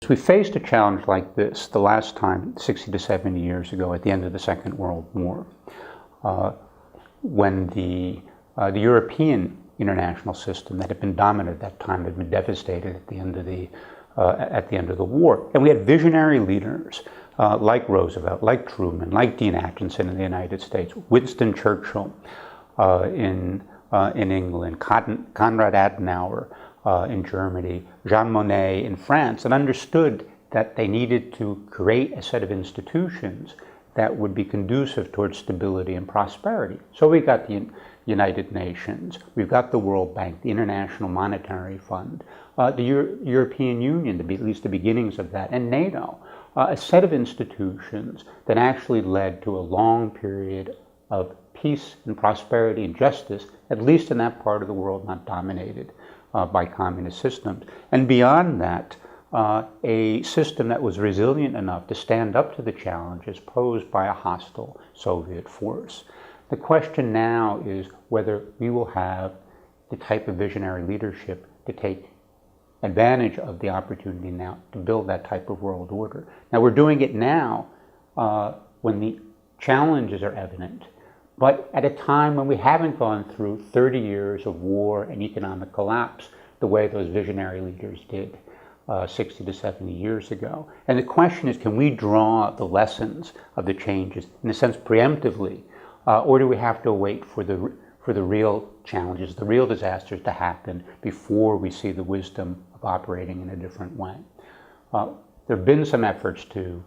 We faced a challenge like this the last time, 60 to 70 years ago, at the end of the Second World War, when the European international system that had been dominant at that time had been devastated at the end of the war. And we had visionary leaders like Roosevelt, like Truman, like Dean Acheson in the United States, Winston Churchill in England, Konrad Adenauer in Germany, Jean Monnet in France, and understood that they needed to create a set of institutions that would be conducive towards stability and prosperity. So we got the United Nations, we've got the World Bank, the International Monetary Fund, the European Union, at least the beginnings of that, and NATO, a set of institutions that actually led to a long period of peace and prosperity and justice, at least in that part of the world not dominated by communist systems. And beyond that, a system that was resilient enough to stand up to the challenges posed by a hostile Soviet force. The question now is whether we will have the type of visionary leadership to take advantage of the opportunity now to build that type of world order. Now, we're doing it now when the challenges are evident, but at a time when we haven't gone through 30 years of war and economic collapse the way those visionary leaders did 60 to 70 years ago. And the question is, can we draw the lessons of the changes, in a sense, preemptively, or do we have to wait for the real challenges, the real disasters to happen before we see the wisdom of operating in a different way? There have been some efforts to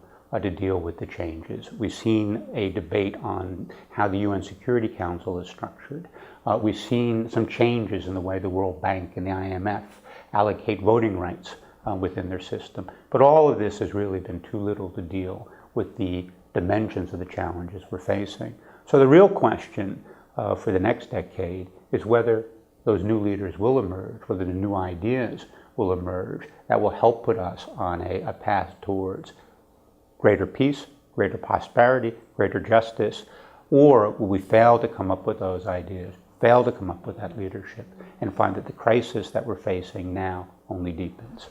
deal with the changes. We've seen a debate on how the UN Security Council is structured. We've seen some changes in the way the World Bank and the IMF allocate voting rights within their system. But all of this has really been too little to deal with the dimensions of the challenges we're facing. So the real question for the next decade is whether those new leaders will emerge, whether the new ideas will emerge that will help put us on a path towards greater peace, greater prosperity, greater justice, or will we fail to come up with those ideas, fail to come up with that leadership, and find that the crisis that we're facing now only deepens.